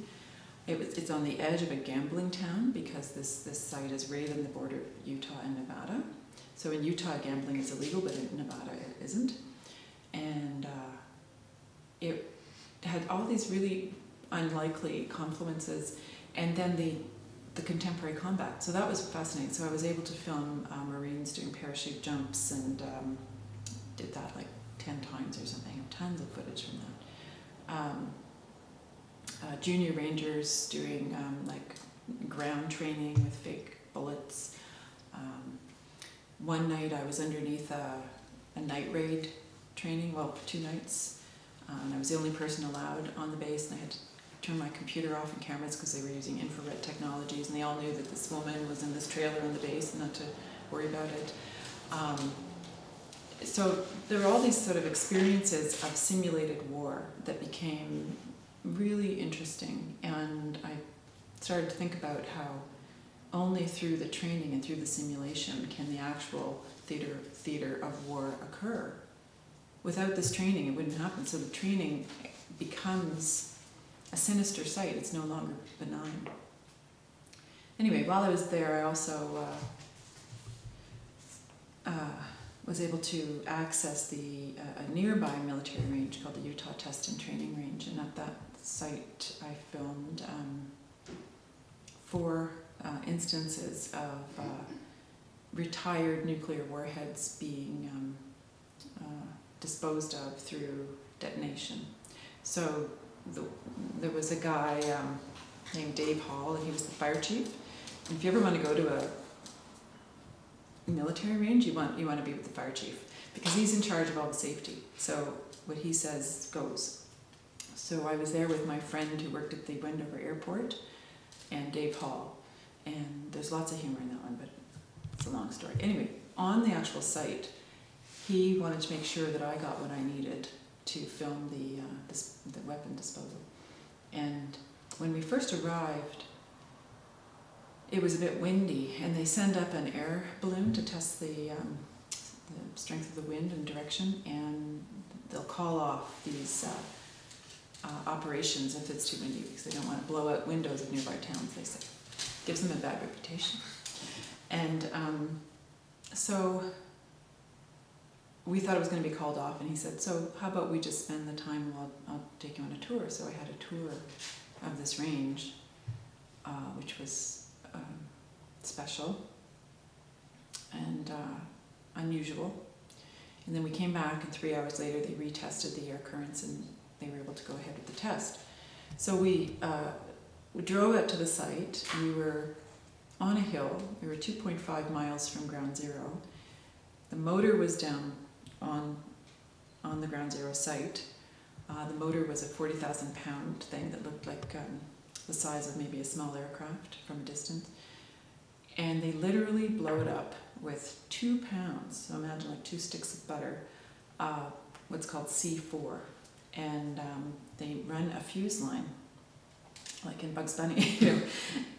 It's on the edge of a gambling town because this site is right on the border of Utah and Nevada. So in Utah, gambling is illegal, but in Nevada it isn't. And it had all these really unlikely confluences, and then the contemporary combat. So that was fascinating. So I was able to film Marines doing parachute jumps, and did that like 10 times or something. Tons of footage from that. Junior Rangers doing like ground training with fake bullets. One night I was underneath a night raid training, well, for 2 nights. And I was the only person allowed on the base, and I had to turn my computer off and cameras because they were using infrared technologies, and they all knew that this woman was in this trailer on the base and not to worry about it. So there were all these sort of experiences of simulated war that became really interesting, and I started to think about how only through the training and through the simulation can the actual theater of war occur. Without this training, it wouldn't happen. So the training becomes a sinister sight. It's no longer benign. Anyway, while I was there, I also was able to access a nearby military range called the Utah Test and Training Range, and at that site I filmed 4 instances of retired nuclear warheads being disposed of through detonation. So there was a guy named Dave Hall, and he was the fire chief. And if you ever want to go to a military range, you want to be with the fire chief because he's in charge of all the safety. So what he says goes. So I was there with my friend who worked at the Wendover Airport and Dave Hall, and there's lots of humor in that one, but it's a long story. Anyway, on the actual site, he wanted to make sure that I got what I needed to film the weapon disposal. And when we first arrived, it was a bit windy, and they send up an air balloon to test the strength of the wind and direction, and they'll call off these operations if it's too windy because they don't want to blow out windows of nearby towns, they say. Gives them a bad reputation. And so we thought it was going to be called off, and he said, so how about we just spend the time while I'll take you on a tour. So I had a tour of this range, which was special and unusual. And then we came back, and 3 hours later they retested the air currents, and they were able to go ahead with the test. So we drove out to the site. We were on a hill. We were 2.5 miles from ground zero. The motor was down on the ground zero site. The motor was a 40,000 pound thing that looked like the size of maybe a small aircraft from a distance. And they literally blow it up with 2 pounds, so imagine like 2 sticks of butter, what's called C4. And they run a fuse line, like in Bugs Bunny, you know,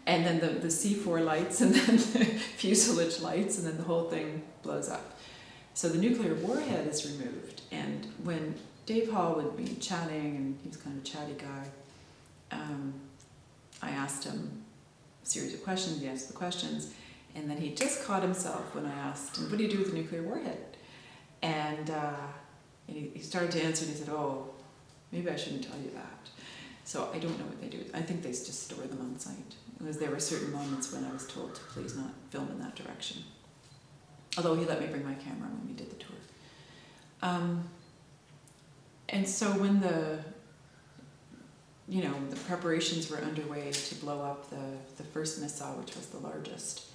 and then the C4 lights, and then the fuselage lights, and then the whole thing blows up. So the nuclear warhead is removed, and when Dave Hall would be chatting, and he was kind of a chatty guy, I asked him a series of questions, he answered the questions, and then he just caught himself when I asked him, what do you do with the nuclear warhead? And he started to answer, and he said, oh, maybe I shouldn't tell you that. So I don't know what they do. I think they just store them on site. Because there were certain moments when I was told to please not film in that direction. Although he let me bring my camera when we did the tour. And so when the preparations were underway to blow up the first missile, which was the largest,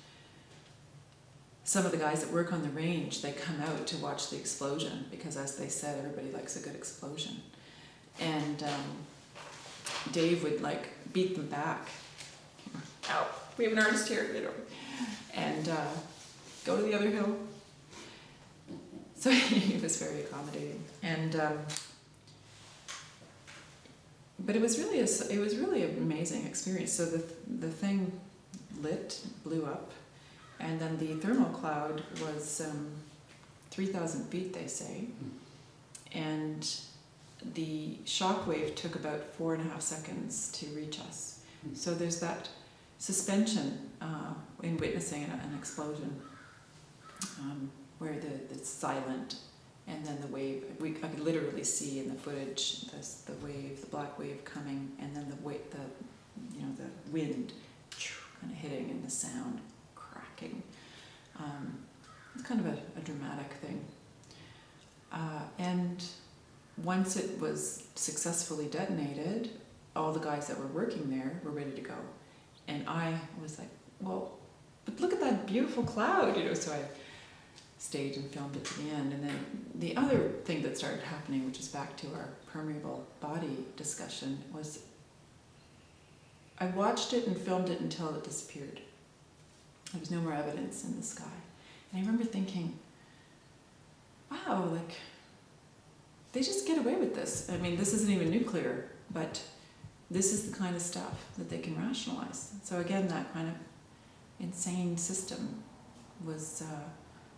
some of the guys that work on the range, they come out to watch the explosion because, as they said, everybody likes a good explosion. And Dave would like beat them back. Ow, we have an artist here, you know. And go to the other hill. So he was very accommodating. And but it was really an amazing experience. So the thing blew up, and then the thermal cloud was 3,000 feet, they say, and the shock wave took about 4.5 seconds to reach us. So there's that suspension in witnessing an explosion where it's silent, and then the wave, I could literally see in the footage the wave, the black wave coming, and then the wind kind of hitting and the sound cracking. It's kind of a dramatic thing. And once it was successfully detonated, all the guys that were working there were ready to go. And I was like, well, but look at that beautiful cloud, you know, so I stayed and filmed it to the end. And then the other thing that started happening, which is back to our permeable body discussion, was I watched it and filmed it until it disappeared. There was no more evidence in the sky. And I remember thinking, wow, like, they just get away with this. I mean, this isn't even nuclear, but this is the kind of stuff that they can rationalize. So again, that kind of insane system was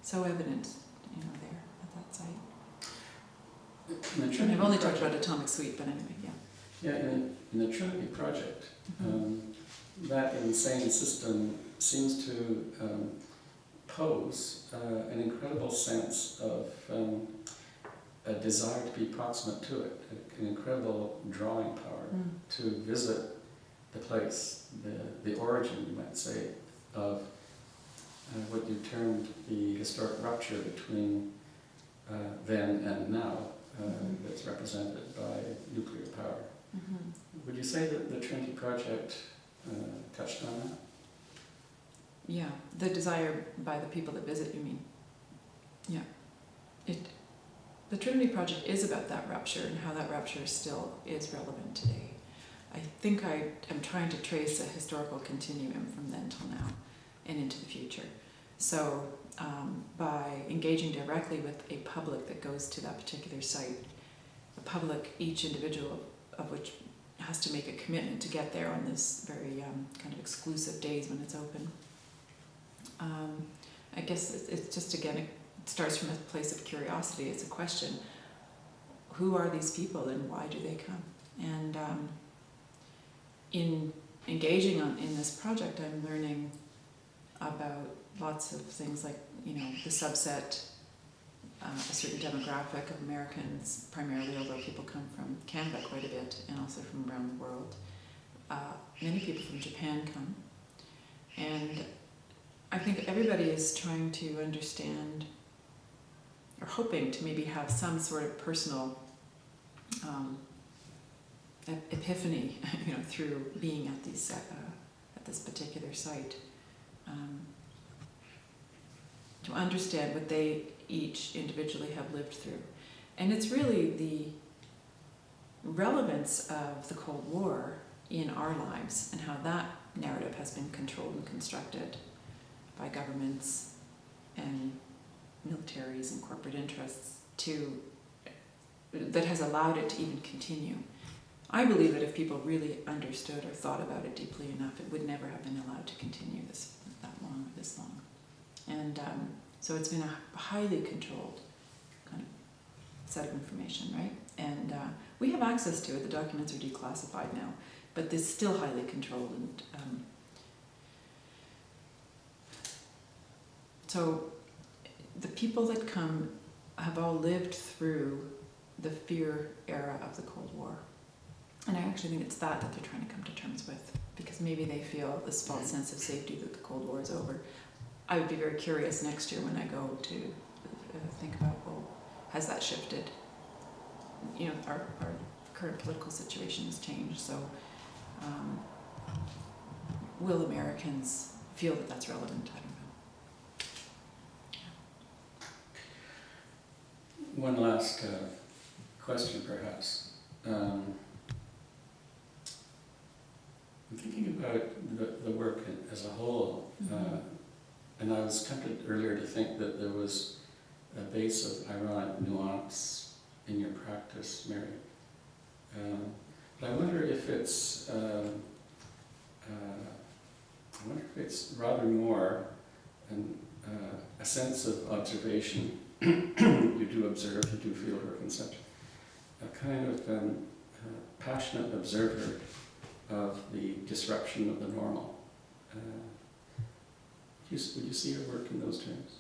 so evident, you know, there at that site. And I've only talked about atomic suite, but anyway, yeah. Yeah, in the Trinity project, that insane system seems to pose an incredible sense of a desire to be proximate to it, an incredible drawing power to visit the place, the origin, you might say, of what you termed the historic rupture between then and now that's represented by nuclear power. Would you say that the Trinity project touched on that? Yeah, the desire by the people that visit, you mean? Yeah. The Trinity project is about that rupture and how that rupture still is relevant today. I think I am trying to trace a historical continuum from then till now and into the future. So by engaging directly with a public that goes to that particular site, the public, each individual of which has to make a commitment to get there on this very kind of exclusive days when it's open. I guess it's just, again, it starts from a place of curiosity. It's a question, who are these people and why do they come? And in engaging in this project, I'm learning about lots of things like, you know, the subset, a certain demographic of Americans, primarily, although people come from Canada quite a bit, and also from around the world. Many people from Japan come. And I think everybody is trying to understand, or hoping to maybe have some sort of personal epiphany, through being at these at this particular site, to understand what they each individually have lived through. And it's really the relevance of the Cold War in our lives and how that narrative has been controlled and constructed by governments and militaries and corporate interests that has allowed it to even continue. I believe that if people really understood or thought about it deeply enough, it would never have been allowed to continue this long. And so it's been a highly controlled kind of set of information, right? And we have access to it. The documents are declassified now, but it's still highly controlled. And so the people that come have all lived through the fear era of the Cold War. And I actually think it's that they're trying to come to terms with, because maybe they feel this false sense of safety that the Cold War is over. I would be very curious next year when I go to think about, well, has that shifted? Our current political situation has changed, so will Americans feel that that's relevant? I don't know. One last question, perhaps. I'm thinking about the work as a whole, and I was tempted earlier to think that there was a base of ironic nuance in your practice, Mary. But I wonder if it's rather more a sense of observation. You do observe, you do field work and such. A kind of passionate observer of the disruption of the normal. Would you see your work in those terms?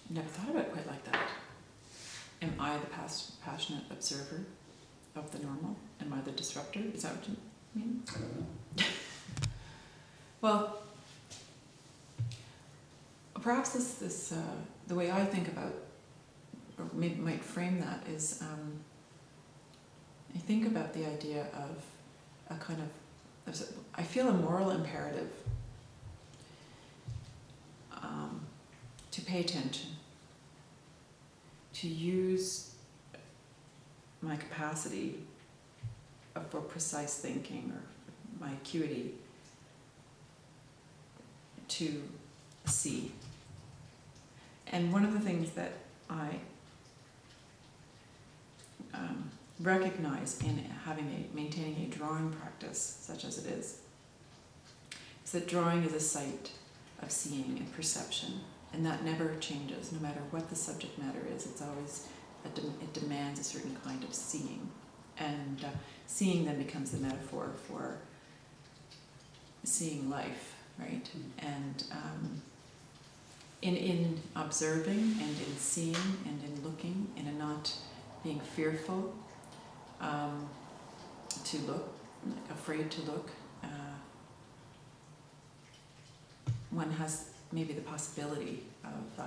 Never thought about it quite like that. Am I the passionate observer of the normal? Am I the disruptor? Is that what you mean? I don't know. Well, perhaps the way I think about, or maybe might frame that, is I think about the idea of a kind of, I feel a moral imperative to pay attention, to use my capacity for precise thinking or my acuity to see. And one of the things that I recognize in maintaining a drawing practice such as it is that drawing is a site of seeing and perception, and that never changes, no matter what the subject matter is. It's always it demands a certain kind of seeing, and seeing then becomes the metaphor for seeing life, right? And in observing and in seeing and in looking and in not being fearful to look, afraid to look, one has maybe the possibility of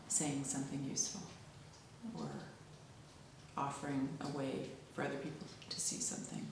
saying something useful or offering a way for other people to see something.